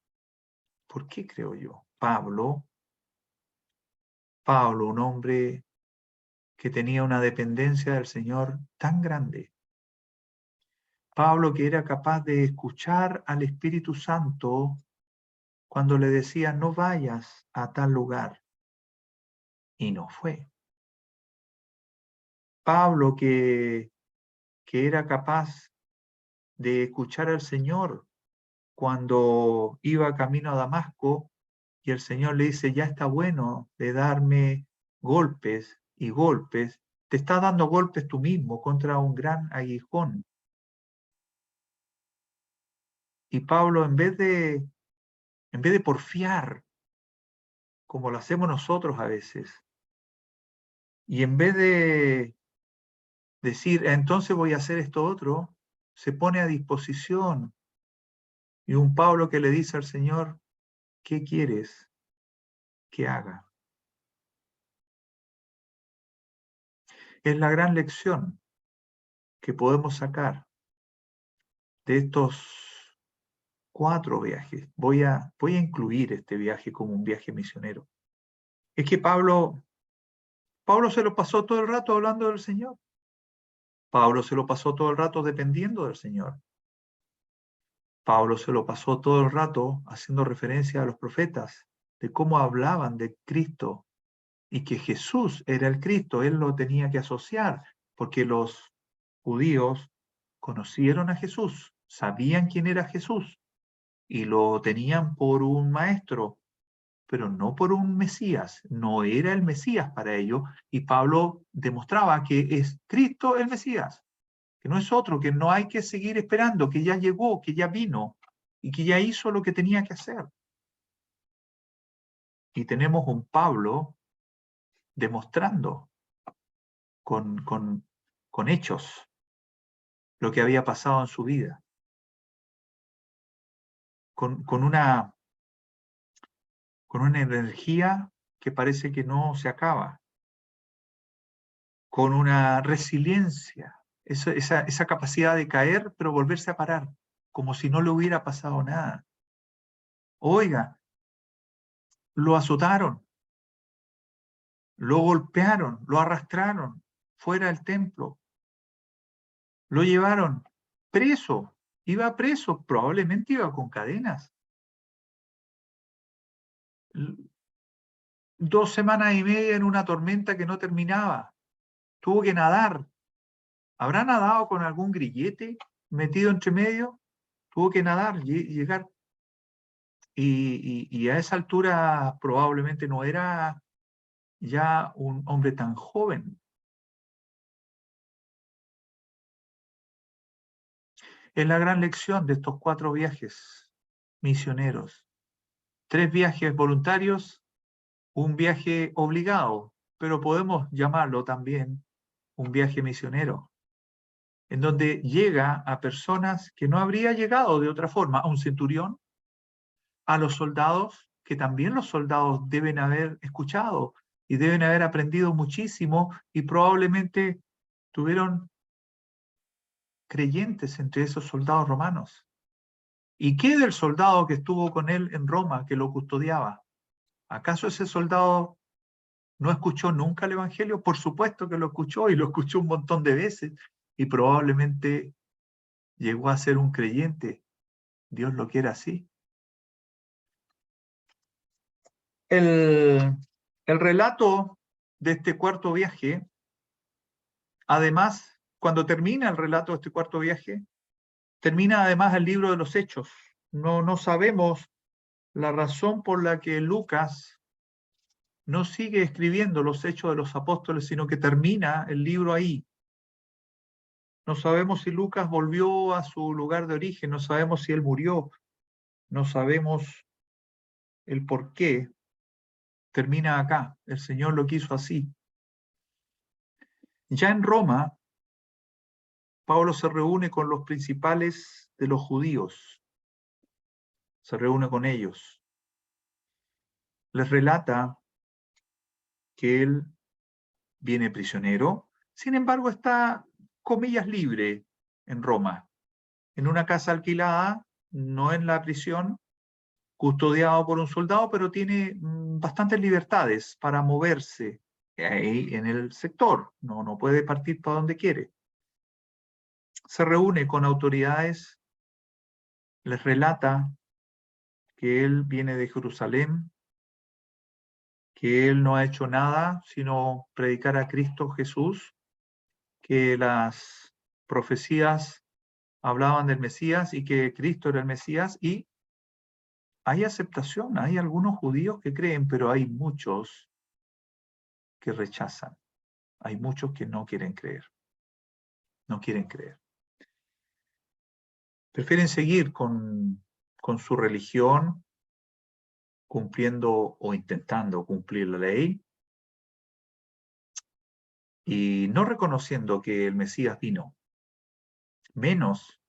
¿Por qué creo yo? Pablo, un hombre que tenía una dependencia del Señor tan grande, Pablo, que era capaz de escuchar al Espíritu Santo cuando le decía, no vayas a tal lugar. Y no fue. Pablo, que era capaz de escuchar al Señor cuando iba camino a Damasco y el Señor le dice, ya está bueno de darme golpes y golpes, te estás dando golpes tú mismo contra un gran aguijón. Y Pablo, en vez de porfiar, como lo hacemos nosotros a veces, y en vez de decir, entonces voy a hacer esto otro, se pone a disposición. Y un Pablo que le dice al Señor, ¿qué quieres que haga? Es la gran lección que podemos sacar de estos 4 viajes. Voy a incluir este viaje como un viaje misionero. Es que Pablo se lo pasó todo el rato hablando del Señor. Pablo se lo pasó todo el rato dependiendo del Señor. Pablo se lo pasó todo el rato haciendo referencia a los profetas, de cómo hablaban de Cristo y que Jesús era el Cristo. Él lo tenía que asociar, porque los judíos conocieron a Jesús, sabían quién era Jesús y lo tenían por un maestro, pero no por un Mesías. No era el Mesías para ellos, y Pablo demostraba que es Cristo el Mesías, que no es otro, que no hay que seguir esperando, que ya llegó, que ya vino y que ya hizo lo que tenía que hacer. Y tenemos un Pablo demostrando con hechos lo que había pasado en su vida, con una energía que parece que no se acaba, con una resiliencia, esa capacidad de caer pero volverse a parar, como si no le hubiera pasado nada. Oiga, lo azotaron, lo golpearon, lo arrastraron fuera del templo, lo llevaron preso, iba preso, probablemente iba con cadenas. 2 semanas y media en una tormenta que no terminaba, tuvo que nadar. ¿Habrá nadado con algún grillete metido entre medio? Tuvo que nadar, llegar. Y a esa altura probablemente no era ya un hombre tan joven. Es la gran lección de estos 4 viajes misioneros. 3 viajes voluntarios, un viaje obligado, pero podemos llamarlo también un viaje misionero, en donde llega a personas que no habría llegado de otra forma, a un centurión, a los soldados, que también los soldados deben haber escuchado y deben haber aprendido muchísimo y probablemente tuvieron creyentes entre esos soldados romanos. ¿Y qué del soldado que estuvo con él en Roma, que lo custodiaba? ¿Acaso ese soldado no escuchó nunca el Evangelio? Por supuesto que lo escuchó y lo escuchó un montón de veces y probablemente llegó a ser un creyente. Dios lo quiere así. El relato de este 4.º viaje, además, cuando termina el relato de este 4.º viaje, termina además el libro de los Hechos. No sabemos la razón por la que Lucas no sigue escribiendo los Hechos de los Apóstoles, sino que termina el libro ahí. No sabemos si Lucas volvió a su lugar de origen, no sabemos si él murió, no sabemos el por qué. Termina acá, el Señor lo quiso así. Ya en Roma, Pablo se reúne con los principales de los judíos, se reúne con ellos, les relata que él viene prisionero, sin embargo está, comillas, libre en Roma, en una casa alquilada, no en la prisión, custodiado por un soldado, pero tiene bastantes libertades para moverse ahí en el sector, no puede partir para donde quiere. se reúne con autoridades, les relata que él viene de Jerusalén, que él no ha hecho nada sino predicar a Cristo Jesús, que las profecías hablaban del Mesías y que Cristo era el Mesías, y hay aceptación, hay algunos judíos que creen, pero hay muchos que rechazan, hay muchos que no quieren creer, no quieren creer. Prefieren seguir con su religión, cumpliendo o intentando cumplir la ley, y no reconociendo que el Mesías vino, menos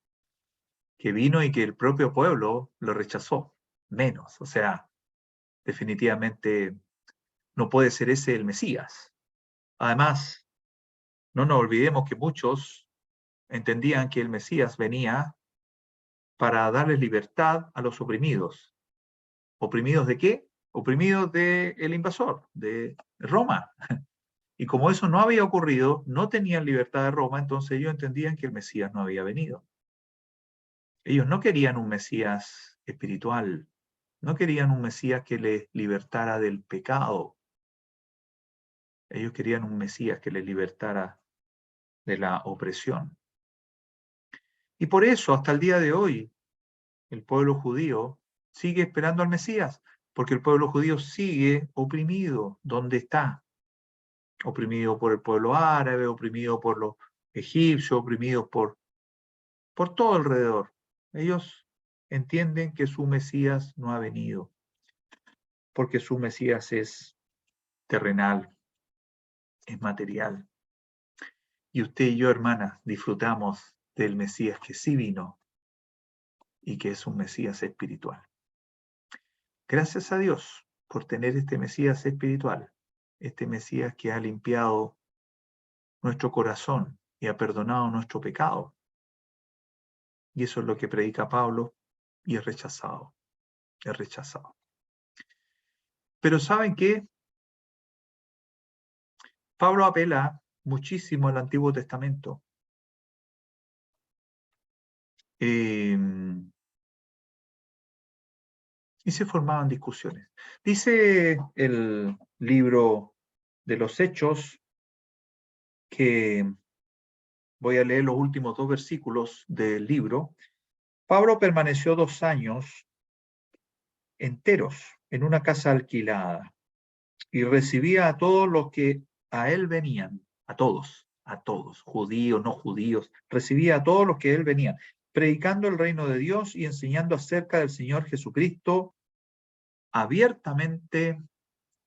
que vino y que el propio pueblo lo rechazó, menos. O sea, definitivamente no puede ser ese el Mesías. Además, no nos olvidemos que muchos entendían que el Mesías venía para darles libertad a los oprimidos. ¿Oprimidos de qué? Oprimidos del invasor, de Roma. Y como eso no había ocurrido, no tenían libertad de Roma, entonces ellos entendían que el Mesías no había venido. Ellos no querían un Mesías espiritual, no querían un Mesías que les libertara del pecado. Ellos querían un Mesías que les libertara de la opresión. Y por eso, hasta el día de hoy, el pueblo judío sigue esperando al Mesías, porque el pueblo judío sigue oprimido donde está. Oprimido por el pueblo árabe, oprimido por los egipcios, oprimido por todo alrededor. Ellos entienden que su Mesías no ha venido, porque su Mesías es terrenal, es material. Y usted y yo, hermanas, disfrutamos del Mesías que sí vino y que es un Mesías espiritual. Gracias a Dios por tener este Mesías espiritual, este Mesías que ha limpiado nuestro corazón y ha perdonado nuestro pecado. Y eso es lo que predica Pablo y es rechazado, es rechazado. Pero ¿saben qué? Pablo apela muchísimo al Antiguo Testamento. Y se formaban discusiones. Dice el libro de los Hechos que, voy a leer los últimos 2 versículos del libro. Pablo permaneció 2 años enteros en una casa alquilada y recibía a todos los que a él venían, a todos, judíos, no judíos, recibía a todos los que a él venían, predicando el reino de Dios y enseñando acerca del Señor Jesucristo abiertamente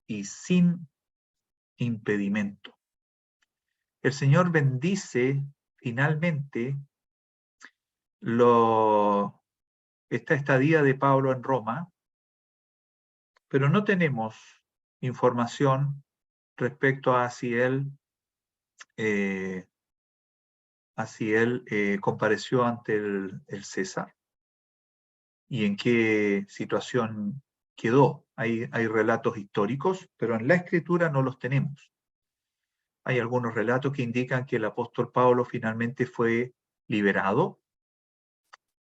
y sin impedimento. El Señor bendice finalmente esta estadía de Pablo en Roma, pero no tenemos información respecto a si él compareció ante el César y en qué situación quedó. Hay relatos históricos, pero en la Escritura no los tenemos. Hay algunos relatos que indican que el apóstol Pablo finalmente fue liberado,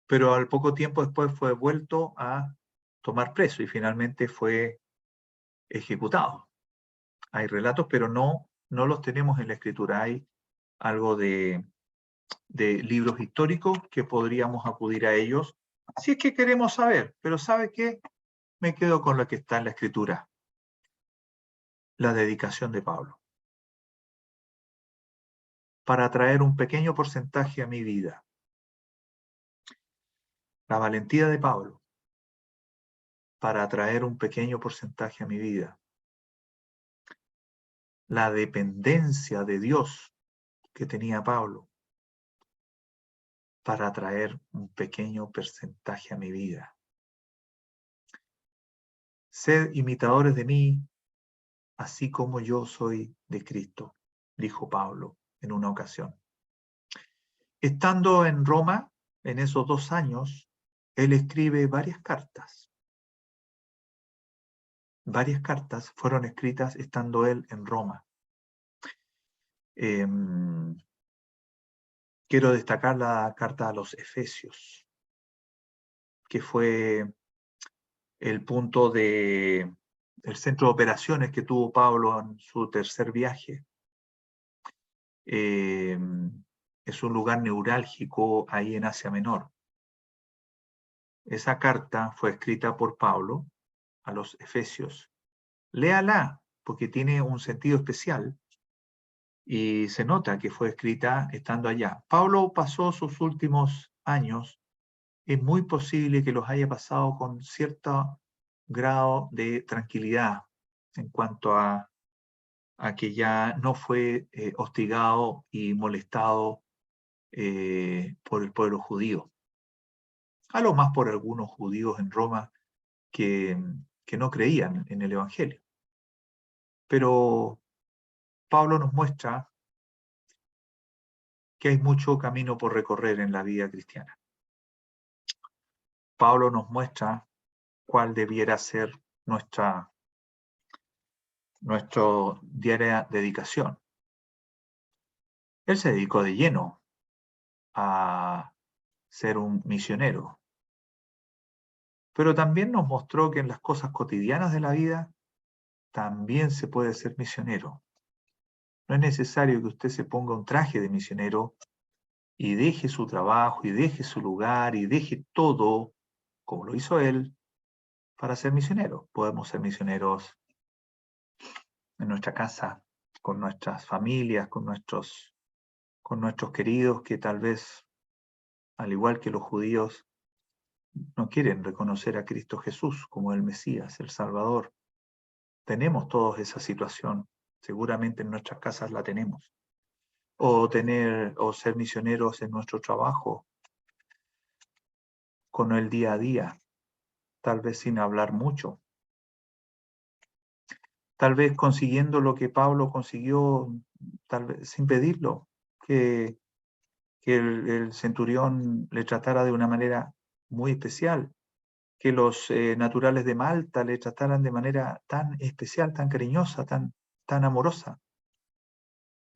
pero al poco tiempo después fue vuelto a tomar preso y finalmente fue ejecutado. Hay relatos, pero no los tenemos en la Escritura. Hay algo de libros históricos que podríamos acudir a ellos si es que queremos saber, pero ¿sabe qué? Me quedo con lo que está en la Escritura, la dedicación de Pablo, para traer un pequeño porcentaje a mi vida, la valentía de Pablo, para traer un pequeño porcentaje a mi vida, la dependencia de Dios que tenía Pablo, para traer un pequeño porcentaje a mi vida. Sed imitadores de mí, así como yo soy de Cristo, dijo Pablo en una ocasión. Estando en Roma, en esos 2 años, él escribe varias cartas. Varias cartas fueron escritas estando él en Roma, que quiero destacar la carta a los Efesios, que fue el punto el centro de operaciones que tuvo Pablo en su tercer viaje. Es un lugar neurálgico ahí en Asia Menor. Esa carta fue escrita por Pablo a los Efesios. Léala, porque tiene un sentido especial y se nota que fue escrita estando allá. Pablo pasó sus últimos años, es muy posible que los haya pasado con cierto grado de tranquilidad en cuanto a que ya no fue hostigado y molestado por el pueblo judío. A lo más por algunos judíos en Roma que no creían en el Evangelio. Pero Pablo nos muestra que hay mucho camino por recorrer en la vida cristiana. Pablo nos muestra cuál debiera ser nuestra diaria dedicación. Él se dedicó de lleno a ser un misionero, pero también nos mostró que en las cosas cotidianas de la vida también se puede ser misionero. No es necesario que usted se ponga un traje de misionero y deje su trabajo y deje su lugar y deje todo, como lo hizo él, para ser misionero. Podemos ser misioneros en nuestra casa, con nuestras familias, con nuestros queridos que tal vez, al igual que los judíos, no quieren reconocer a Cristo Jesús como el Mesías, el Salvador. Tenemos todos esa situación, seguramente en nuestras casas la tenemos. O ser misioneros en nuestro trabajo, con el día a día, tal vez sin hablar mucho. Tal vez consiguiendo lo que Pablo consiguió, tal vez sin pedirlo, que el centurión le tratara de una manera muy especial, que los naturales de Malta le trataran de manera tan especial, tan cariñosa, tan amorosa.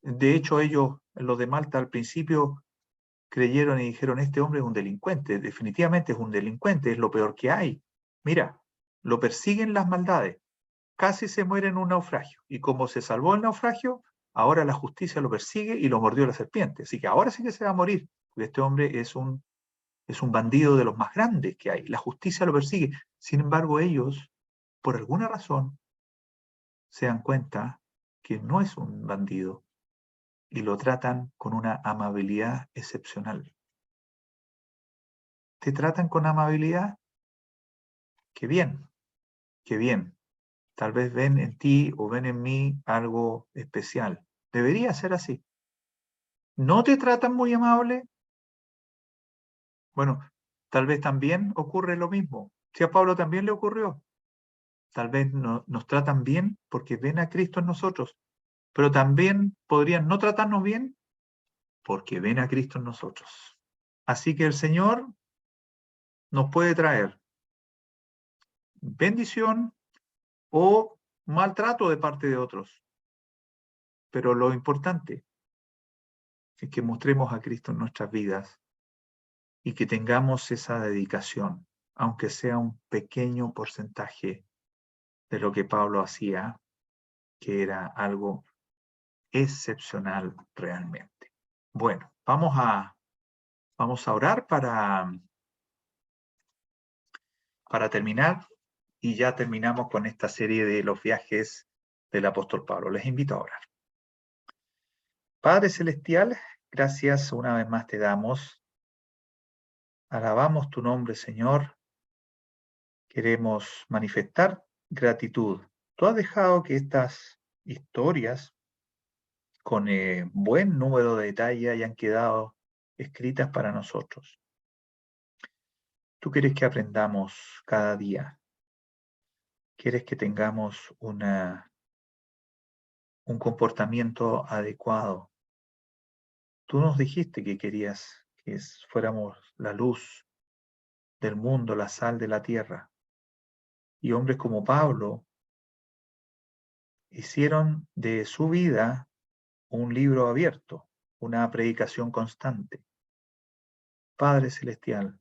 De hecho, ellos, los de Malta, al principio creyeron y dijeron, este hombre es un delincuente, definitivamente es un delincuente, es lo peor que hay. Mira, lo persiguen las maldades, casi se muere en un naufragio, y como se salvó el naufragio, ahora la justicia lo persigue y lo mordió la serpiente, así que ahora sí que se va a morir, porque este hombre es un bandido de los más grandes que hay, la justicia lo persigue. Sin embargo, ellos, por alguna razón, se dan cuenta que no es un bandido, y lo tratan con una amabilidad excepcional. ¿Te tratan con amabilidad? Qué bien, qué bien. Tal vez ven en ti o ven en mí algo especial. Debería ser así. ¿No te tratan muy amable? Bueno, tal vez también ocurre lo mismo. Si a Pablo también le ocurrió. Tal vez nos tratan bien porque ven a Cristo en nosotros, pero también podrían no tratarnos bien porque ven a Cristo en nosotros. Así que el Señor nos puede traer bendición o maltrato de parte de otros. Pero lo importante es que mostremos a Cristo en nuestras vidas y que tengamos esa dedicación, aunque sea un pequeño porcentaje de lo que Pablo hacía, que era algo excepcional realmente. Bueno, vamos a orar para terminar, y ya terminamos con esta serie de los viajes del apóstol Pablo. Les invito a orar. Padre Celestial, gracias una vez más te damos. Alabamos tu nombre, Señor. Queremos manifestar gratitud. Tú has dejado que estas historias, con buen número de detalles, hayan quedado escritas para nosotros. Tú quieres que aprendamos cada día. Quieres que tengamos un comportamiento adecuado. Tú nos dijiste que querías que fuéramos la luz del mundo, la sal de la tierra. Y hombres como Pablo hicieron de su vida un libro abierto, una predicación constante. Padre Celestial,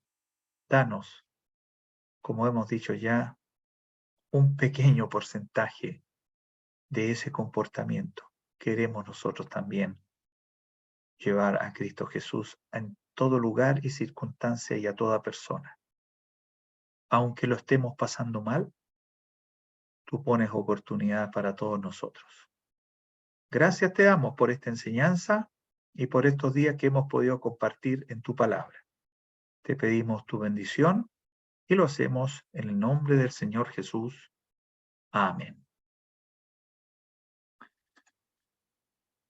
danos, como hemos dicho ya, un pequeño porcentaje de ese comportamiento. Queremos nosotros también llevar a Cristo Jesús en todo lugar y circunstancia y a toda persona. Aunque lo estemos pasando mal, tú pones oportunidad para todos nosotros. Gracias te damos por esta enseñanza y por estos días que hemos podido compartir en tu palabra. Te pedimos tu bendición y lo hacemos en el nombre del Señor Jesús. Amén.